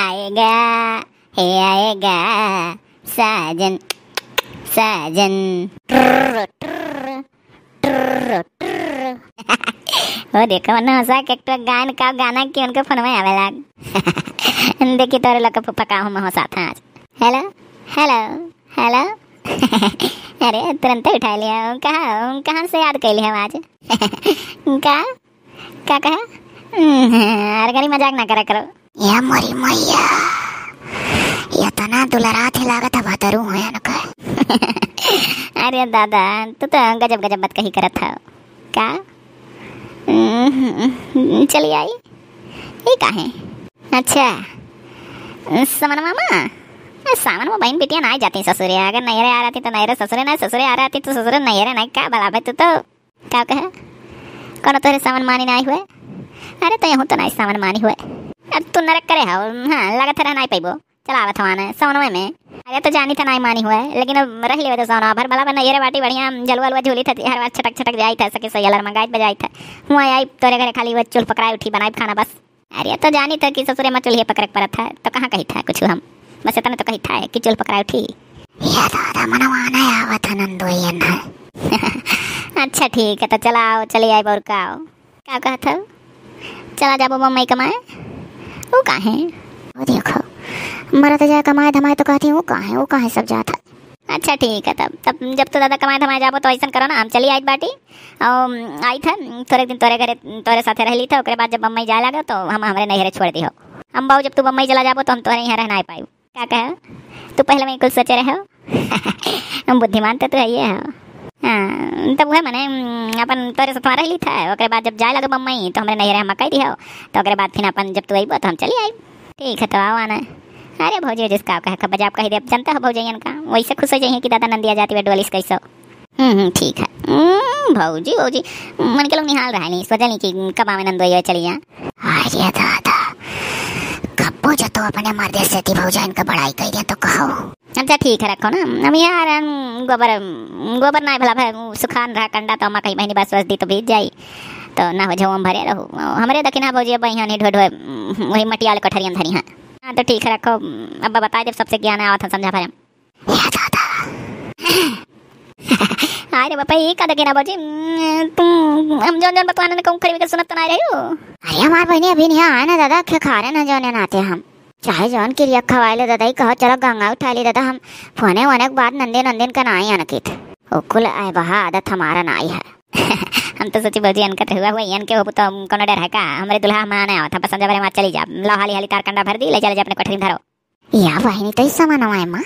आएगा हे आएगा साजन साजन। वो देखो ना हंसा के गायन का गाना की उनके फोन में आवे लाग। देखी तोरे लोग पका हूँ मैं हंसा था आज। Hello hello hello. अरे तुरंत उठा लिया। कहाँ से याद कर लिया आज? क्या कहा? अरे गरी मजाक ना करा करो। या मोरी मैया या तना दुलरा थे लागत है बतरू है न का। अरे दादा तू तो गजब गजब बात कही करत था। क्या चली आई ये का है? अच्छा समन मामा सावन में बहन बेटियां ना जाती ससुरे। अगर नैरे आ रही तो नैरे ससुरे ना ससुरे आ रही तो ससुरे नैरे नहीं। क्या बला भाई तू तो क्या कहे कौन तोरे सावन मानी नहीं हुए? अरे तो यहूँ तो नहीं सावन मानी हुए। अब तू नरक करे हो। हाँ लगा था नहीं पैबो चलावत हमारे सावनवे में। अरे तो जानी था नहीं मानी हुए लेकिन अब रह लिये तो सावन भर भला नैरे बाटी बढ़िया जलवा अलवा झूली था हर बार छटक छटक जाई था सके सही अलर मंगाई बजाई था हुआ आई तोरे घरे खाली वो चूल पकड़ाई उठी बनाई खाना बस। अरे तो जानी था कि ससुरे में चूल्हे पकड़ पड़ा था तो कहाँ कही था कुछ हम बस इतना तो कही था कि चूल पकड़ाई उठी। या दादा मनवाना आवत नंदोयन है। अच्छा ठीक है तो चला आओ चले आई बोर का आओ। क्या कहा था? चला जाबो मम्मी कमाए। वो कहाँ है? वो देखो मरा तो जाए कमाए धमाए तो कहती हूँ वो कहाँ है सब जाता। अच्छा ठीक है तब जब तो दादा कमाए धमाए जाबो तो ऐसा करो ना हम चली आई बाटी और आई था थोड़े दिन तोरे घरे तोरे साथे रह ली था। ओकरे बाद जब मम्मी जाए लगा तो हम हमारे नैहरे छोड़ दी हो। हम बाबू जब तू मम्मी चला जाबो तो हम तोरे यहाँ रह नहीं पाई। क्या कहे तू पहले में कुछ सोचे रहे हो। हम बुद्धिमान तो है ये हो। हाँ तब वह मैंने अपन तोरे साथ रह ली था। ओकरे बाद जब जाए लगा मम्मी तो हमारे नैहरे हम कही दी हो तो ओकरे बाद फिर अपन जब तू आई तो हम चली आई। ठीक है तो आओ आना। अरे भौजी जिसका कहे बजाब कही दे जनता है भौजैन का वैसे खुश हो जाइए कि दादा नंदिया जाती है डोलिस कैसो। ठीक है भौजी मन के लोग निहाल रहा नहीं सोचा नहीं कि कब आवे नंदोई चली जा। अरे दादा कब्बो जतो अपने मर्दे से थी भौजैन का बड़ाई कही दे तो कहो। अच्छा ठीक है रखो ना हम यार गोबर ना भला सुखान रहा कंडा तो कहीं बहनी बस दी तो भीज जाई तो ना हो जाओ हम भरे रहो हमारे दक्षिणा भौजी अब यहाँ नहीं ढो वही मटी वाले कठरियन धरी हैं। हाँ तो ठीक है रखो अब बता जब सबसे ज्ञान आवा था समझा भरे। अरे बापा ये का दक्षिणा भौजी तुम हम जौन बतवाने ने कहूँ खरी सुनत तो नहीं रही हो। अरे हमारे बहनी अभी नहीं आए ना दादा खा रहे ना जौन आते हम चाहे जौन की रिया खवाए ले दादा ही कहो चलो गंगा उठा ली दादा हम फोने वोने के बाद नंदन का नाई अनकित कुल आए बहा आदत हमारा नाई है। हम तो सोची भौजी अनकत हुआ इनके हो तो कोनो डर है का? हमारे दुल्हा हमारा आया था पसंद जब चली जा लो हाली हाली तार कंडा भर दी ले चले जा अपने कोठरी धरो। या बहनी तो इस समान है माँ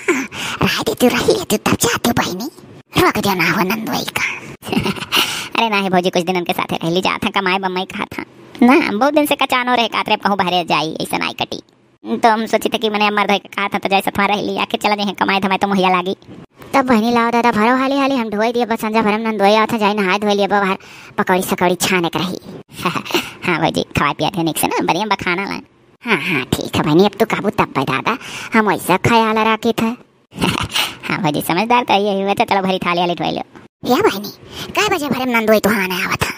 रह ले तू तब जाती बहनी रोक दिया ना हो नंदोई का। अरे ना है भौजी कुछ दिन उनके साथ रह ली जा था कमाए बम्मई कहा था ना बहुत दिन से कचानो रहे कातरे कहूँ बहरे जाई ऐसा नाई कटी तो हम सोची थे कि मैंने मर्द कहा था तो जैसे तुम्हारा रह ली आके चला जाए कमाए धमाए तो मुहैया लागी। तब बहनी लाओ दादा भरो हाली हाली हम धोई दिए बस संजा भरम नंद धोया था जाए नहाए धोई लिए बाहर पकौड़ी सकौड़ी छाने कर रही। हाँ भाई खवा पिया थे निक से ना बढ़िया बखाना लाए। हाँ ठीक है बहनी अब तो काबू तब दादा हम वैसा ख्याल रखे थे। हाँ भाई समझदार तो ये हुआ था चलो भरी थाली वाली धोई लो। या बहनी क्या बजे भरम नंद धोई तो हाँ नहीं आवा था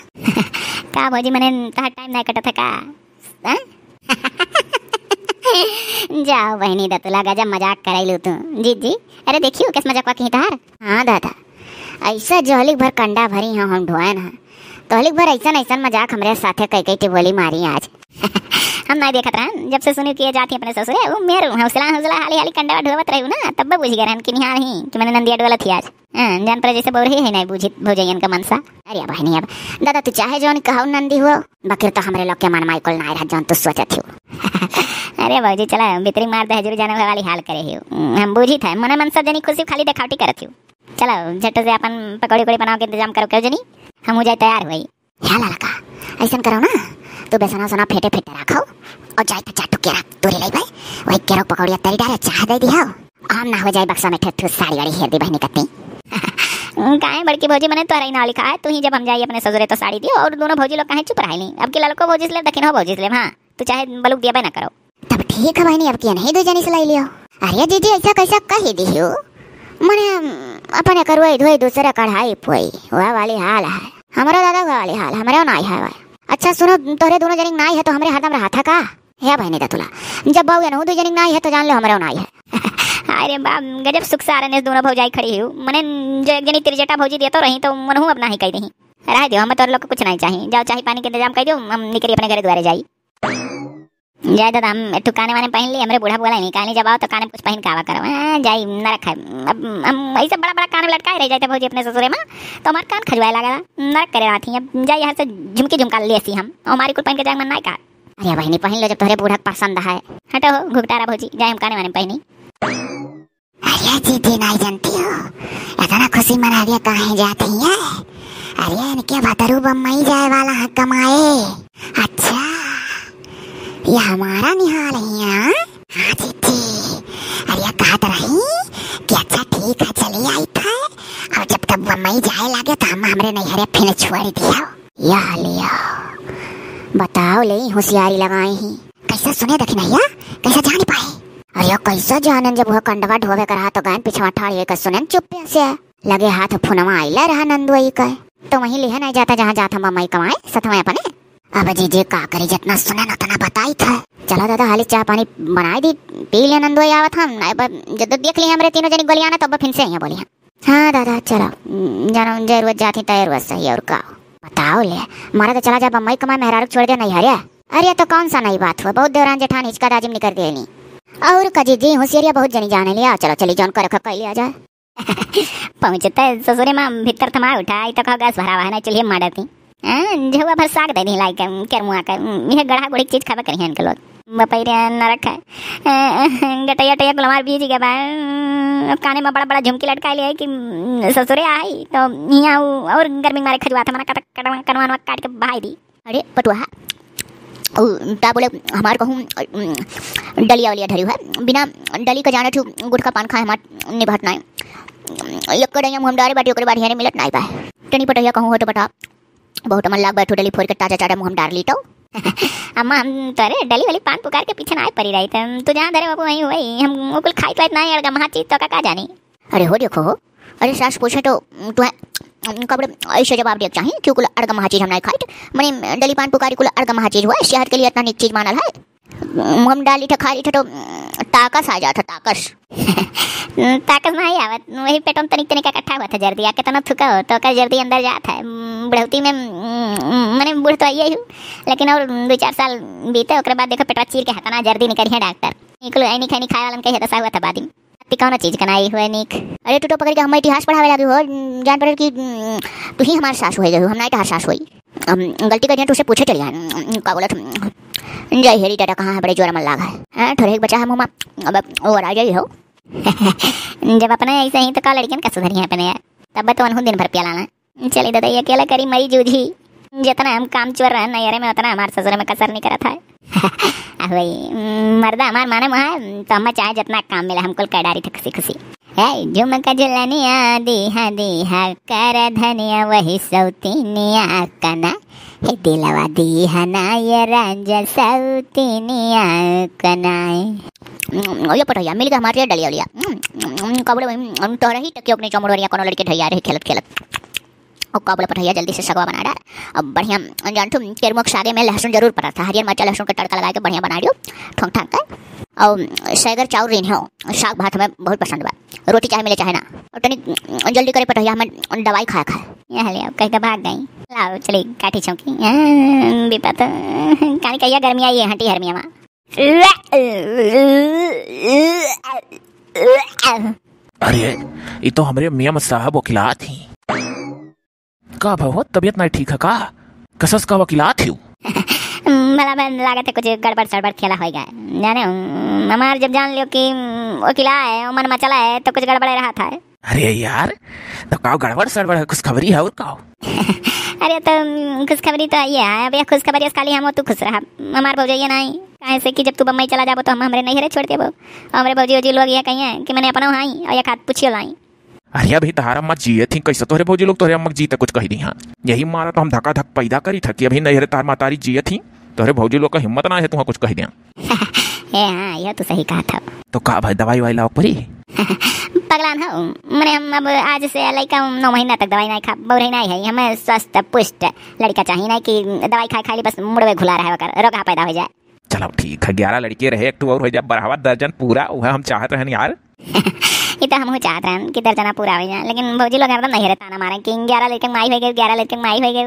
का भौजी मैंने टाइम नहीं कटा था का। जाओ बहनी दतुला गजब मजाक कराई तू जी अरे देखियो किस मजाक की तार। हाँ दादा ऐसा जोहलिक भर कंडा भरी हाँ हम ढोए ना तोहलिक भर ऐसा मजाक हमारे साथे कई टिबोली मारी आज। हम नहीं देखत रहन जब से सुनी कि जाती अपने ससुरे वो मेरे हौसला हाली हाली कंडा ढोवत रही ना तब बुझ गए रहन कि निहार ही कि मैंने नंदिया डोला थी आज। जान पर जैसे बोल रही है नहीं बुझी भौजैन का मनसा। अरे बहनी अब दादा तू चाहे जौन कहू नंदी हुआ बाकी तो हमारे लोग के मन माइकल ना रहा जौन तू सोचत हो। अरे भौजी चला भीतरी मार दे हजूर जाने वाली हाल करे हो हम बुझी था मने मन सब जनी खुशी खाली देखावटी करत हो। चलो झट से अपन पकौड़ी उकौड़ी बनाओ के इंतजाम करो क्यों जनी हम हो जाए तैयार हुई। ख्याल लड़का ऐसा करो ना तू बेसना सोना फेटे रखो और जाए तो चाटू के रख दूरी ले भाई वही केरो पकौड़िया तरी डाले चाह दे दी हो हम ना हो जाए बक्सा में ठेठ साड़ी वाड़ी हेर दी बहनी कत्ती। काहे बड़की भौजी मैंने तो ना लिखा है तू ही जब हम जाइए अपने ससुरे तो साड़ी दियो और दोनों भौजी लोग कहे चुप रहे नहीं अब के लड़को भौजी से दक्षिण हो भौजी से हाँ तू चाहे बलूक दिया ना करो। तब ठीक है बहनी अब क्या नहीं दो जनी से लाई लियो। अरे दीदी ऐसा कैसा कही दी हो मैंने अपने करवाई धोई दूसरा कढ़ाई पोई वह वाली हाल है हमारा दादा वाली हाल हमारे नाई है। अच्छा सुनो तोरे दोनों जनी नाई है तो हमारे हरदम रहा था का हे बहनी दतुला जब बहु न हो दो जनी नाई है तो जान लो हमरा नाई है। अरे बाप गजब सुख सारने दोनों भौजाई खड़ी हो मने जो एक जनी तिरजटा भौजी दिया तो रही तो मनहू अब नहीं कह दही रह दियो हम तो लोग कुछ नहीं चाहिए जाओ चाय पानी के इंतजाम कर दो हम निकली अपने घर द्वारे जाई जाए दादा हम ठुकाने वाने पहन ली हमरे बूढ़ा बोला नहीं काने जब आओ तो काने कुछ पहन के आवा करो जाई न रखा अब हम ऐसे बड़ा बड़ा कान लटकाए रह जाते भौजी अपने ससुरे में तो हमारे कान खजवाए लगा नरक करे आती अब जाई यहाँ से झुमकी झुमका ले ऐसी हम हमारी कुछ पहन के जाए मन नहीं का अरे बहनी पहन लो जब तोहरे बूढ़ा पसंद है हटो घुगटारा भौजी जाए हम काने वाने पहनी। अरे दीदी नहीं जानती हो इतना खुशी मना दिया कहीं जाती है। अरे इनके भतरू बम्बई जाए वाला है कमाए। अच्छा ये हमारा निहाल है। हाँ दीदी अरे कहत रही कि अच्छा ठीक है चली आई था और जब तक बम्बई जाए लगे तो हम हमरे नैहरे फिर छोड़ दिया या लिया बताओ ले होशियारी लगाई ही कैसे सुने दखी नैया कैसे जानी पाए। अरे कैसा जानन जब वह कंडवा ढोवे कर हाथ तो गान पीछे ठाड़िए कर सुनन चुप से लगे हाथ फुनवा आइला रहा नंदुई का तो वहीं ले नहीं जाता जहाँ जाता मम्मी कमाए सतवे अपने। अब जीजे का करी जितना सुनन उतना बताई था। चलो दादा हाली चाय पानी बनाई दी पी ले नंदुई आवत हम जब देख ली हमरे तीनों जनी गोलियां ना तब फिर से ही बोली हाँ दादा चलो जानो जरूरत जाती तैयार सही और का बताओ ले मारा तो चला जा बम्बई कमाए मेहरारू छोड़ दे नहीं हरिया। अरे तो कौन सा नई बात हुआ बहुत देवरान जेठान हिचका दाजिम निकर दे नहीं और कजी जी होशियारिया बहुत जनी जाने लिया चलो चली जौन कर रखा लिया जाए। पहुंचते ससुरे में भीतर थमा उठाई तो गैस भरा है ना चलिए मारती झुआ भर साग दे दी लाइक कर मुआ कर यह गढ़ा गुड़ी चीज खावा करी इनके लोग बपैरे न रखा गटैया टैया गुलमार बीज के बाद काने में बड़ा बड़ा झुमकी लटका लिया कि ससुरे आई तो यहाँ और गर्मी मारे खजुआ था मना कटवा काट के बहाई दी। अरे पटुआ ता बोले हमारे कहूँ डलिया वलिया धरी है बिना डली का जाने गुटखा पान खाए हमारे निभट नहीं एक कड़ैया मुँह डारे बाटी ओकरे बाद हियारे मिलत नहीं पाए टनी पटैया कहूँ हो तो बता बहुत मन लाग बैठो डली फोड़ के ताजा ताजा मुँह डार ली तो अम्मा हम तोरे डली वाली पान पुकार के पीछे ना पड़ी रही तू जहाँ धरे बाबू वहीं हुई हम ओकुल खाई तो नहीं अड़गा महा चीज तो का जानी। अरे हो देखो हो अरे सास पूछे तो तुम्हें कपड़े ऐसे जवाब दिया चाहिए क्यों कुल अड़गा महा चीज हम नहीं खाई मैंने डली पान पुकारी कुल अड़गा महा चीज हुआ सेहत के लिए इतना नीक चीज मानल है हम डाली था खा ली था तो ताकस आ जाता ताकस ताकस नहीं आवत वही पेटों में तनिक तनिक इकट्ठा हुआ था जर्दी आके तना थुका हो तो का जर्दी अंदर जाता है बुढ़ौती में मैंने बूढ़ तो आई हूँ लेकिन और 2-4 साल बीते ओकरे बाद देखो पेटवा चीर के हतना जर्दी निकली है डॉक्टर निकलो ऐनी खाई खाए वाला कहे दशा हुआ था बाद में कौन चीज कनाई हुए निक। अरे टूटो पकड़ के हम इतिहास पढ़ावे लगे हो जान पड़े कि तू ही हमारे सास हुई हम नहीं सास हुई गलती कर तुझसे पूछे चलिए का बोला जय हेरी टाटा कहाँ है बड़े जोर मन लागा है थोड़े एक बच्चा है मुँह अब और आ गई हो जब अपने ऐसे ही तो का लड़कियन का सुधरी है अपने यार तब तो अनहु दिन भर पियालाना चली दादा ये अकेला करी मई जूझी जितना हम काम चोर रहे नैरे में उतना हमारे ससुर में कसर नहीं करा था वही मर्दा हमार माने वहाँ तो हम चाहे जितना काम मिला हमको कह डारी थे खुशी खुशी है झुमका झुलनिया दीहा कर धनिया वही सौतीनिया कना हे दिलवा दीहा ना ये राजा सौतीनिया कनाए ये पटैया मिल गया हमारे डलिया उलिया कपड़े तो रही टकियो अपने चमड़िया कोनो लड़के ढैया रहे खेलत खेलत और कपड़े पटैया जल्दी से सगवा बना डाल अब बढ़िया जान तुम केरमुख सागे में लहसुन जरूर पड़ा था हरियर मिर्चा लहसुन का तड़का लगा के बढ़िया बना दियो ठोंक ठाक कर और सैगर चाउर रेन हो साग भात हमें बहुत पसंद बा रोटी चाहे मिले चाहे ना और तनी जल्दी करे पटैया हमें दवाई खाए यहाँ ले कह के भाग गई लाओ चली काठी छौकी विपत कानी कहिया गर्मी आई है हटी हरमिया माँ अरे ये तो हमारे मियाँ साहब वकीलात थी का बहुत तबीयत नहीं ठीक है का कसस का वकीलात थी भला लागत है कुछ गड़बड़ सड़बड़ खेला होगा जाने हमार जब जान लियो कि वकीला है मन में चला है तो कुछ गड़बड़े रहा था। अरे यार तो का गड़बड़ सड़बड़ कुछ खबरी है और का अरे तो खुशखबरी तो ये है अब खुश खबरी खाली हम तू खुश रहा हमार भौजाइया नहीं कहे से कि जब तू बम्बई चला जाबो तो हम हमरे नहीं छोड़ देबो हमरे भौजी लोग ये कहिए कि मैंने अपना हाई और ये खाद पूछियो लाई। अरे अभी तारा मत जिए थी कैसे तोहरे भौजी लोग तोहरे अम्मक जीते कुछ कही दी हाँ यही मारा तो हम धक्का धक पैदा करी था कि अभी नहीं तार मातारी जिए थी तोहरे भौजी लोग का हिम्मत ना है तुम कुछ कही दिया हाँ यह तो सही कहा था तो का भाई दवाई वाई लाओ परी पगलान हो मैंने हम अब आज से लड़का 9 महीना तक दवाई नहीं खा बहु नहीं है हमें स्वस्थ पुष्ट लड़का चाहिए ना कि दवाई खाए खाली बस मुड़वे घुला रहा है रोगा पैदा हो जाए चलो ठीक है, 11 लड़के रहे, एक टू और हो जाए, बढ़ावा दर्जन पूरा, वह हम चाहत रहन यार। ये तो हम चाहत रहन कि दर्जना पूरा हो जाए, लेकिन भौजी लोग एकदम नहीं रहता ना मारे कि 11 लड़के माई हो गए, 11 लड़के माई हो गए,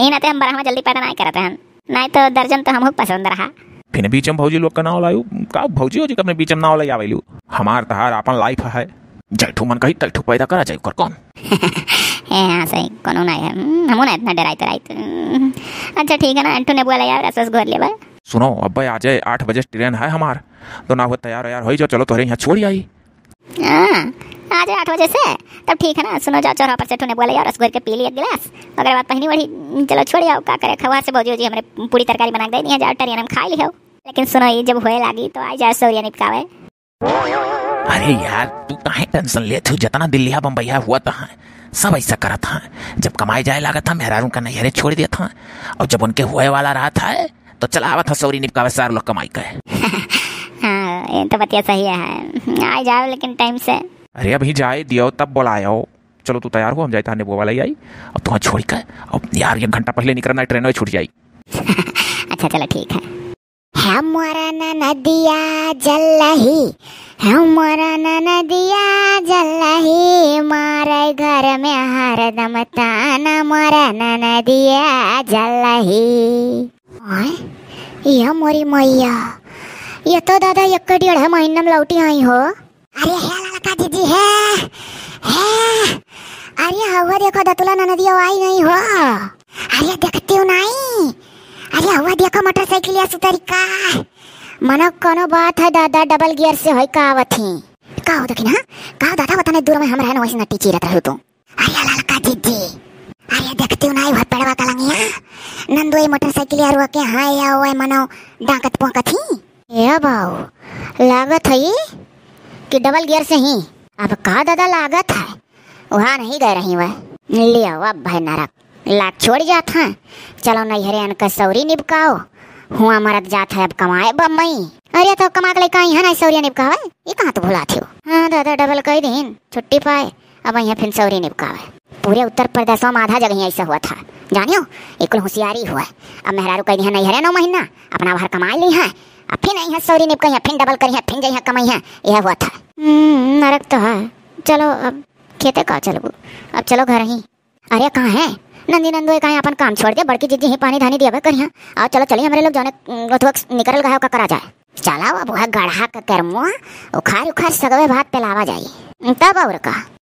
ये नाते हम बढ़ावा जल्दी पैदा नहीं करते हैं, नहीं तो दर्जन तो हमको पसंद रहा। फिर बीच में भौजी लोग का नाव लायू का, भौजी हो जी अपने बीच में नाव ले आवेलू, हमार तहार अपन लाइफ है, जैठू मन कही तैठू पैदा करा जाए कर कौन। हाँ सही, कोनो नहीं है, हमू ना इतना डराई अच्छा ठीक है ना, एंटू ने बोला यार रस घर ले। सुनो अब आ जाए, 8 बजे ट्रेन है हमार, तो ना हो तैयार यार हो जाओ, चलो तुम्हारे यहाँ छोड़ आई। आ जाए 8 बजे से, तब ठीक है ना। सुनो जाओ चौराहा पर से टूने बोला यार रसगुर के पी ली एक गिलास, अगर बात पहनी बढ़ी चलो छोड़ आओ, का करे खबर से भौजी जी हमारे पूरी तरकारी बना दे दिए, जाओ टरियन हम खा ली हो। लेकिन सुनो ये जब होए लगी तो आ जाए सौरिया निपकावे। अरे यार तू काहे टेंशन ले तू, जितना दिल्ली बम्बैया हुआ था सब ऐसा करा था, जब कमाई जाए लगा था मेहरारू का नैहरे छोड़ दिया था, और जब उनके हुए वाला रहा था तो चला आवा था सौरी निपकावे, सारे लोग कमाई का। हाँ ये तो बतिया सही है, आ जाओ लेकिन टाइम से। अरे अभी जाए दियो तब बोलाओ, चलो तू तैयार हो, हम जाए थाने वो वाला ही आई, अब तुम्हें छोड़ कर अब यार 1 घंटा पहले निकलना, ट्रेन में छूट जाई। अच्छा चलो ठीक है। हमारा नदिया जल रही, हमारा नदिया जल रही, मारे घर में हरदम ताना, मारा नदिया जल रही। ये मोरी मैया, ये तो दादा 1-1.5 महीना में लौटी आई हो। अरे है लड़का दीदी है, अरे हवा देखो दतुला नदिया आई नहीं हो, अरे देखती हूँ नहीं, अरे हवा देखो मोटरसाइकिल या सुतरी का, मनो कोनो बात है दादा, डबल गियर से होई का आवत ही का हो देखी ना, का दादा बताने दूर में हम रहने वैसे नट्टी चीरत रहू तू। अरे लड़का दीदी, अरे देखती हूँ नहीं, वह पेड़वा का लंगिया नंदोई मोटरसाइकिल यार वो के हाँ या वो मनो डाकत पोकत ही, ये बाऊ लागत है कि डबल गियर से ही, अब का दादा लागत है वहाँ नहीं गए रही वह लिया अब भाई नरक लाख छोड़ जात है, चलो नैहरे अनका सौरी निपकाओ, हुआ मरद जात है अब कमाए बम्बई। अरे तो कमा के लेकर आई है ना सौरी निपकावे, ये कहाँ तो भुला थी। हाँ दादा डबल कई दिन छुट्टी पाए, अब यहाँ फिर सौरी निपकावे। पूरे उत्तर प्रदेश में आधा जगह ऐसा हुआ था जानियो, एक होशियारी हुआ, अब मेहरारू कही है नैहरे 9 महीना अपना बाहर कमा ली है, अब फिर नहीं है सौरी निपकाई है, फिर डबल करी है, फिर जही कमाई है, यह हुआ था। नरक तो है, चलो अब खेते का चलो, अब चलो घर ही। अरे कहाँ है नंदी नंदो, कहीं अपन काम छोड़ दे, बड़की जीजी ही पानी धानी दिया करिया, और चलो चलिए हमारे लोग जाने निकल गया का करा जाए, चलाओ अब वह गढ़ा का करमुआ उखाड़ उखाड़ सगवे भात पे लावा जाए तब और का।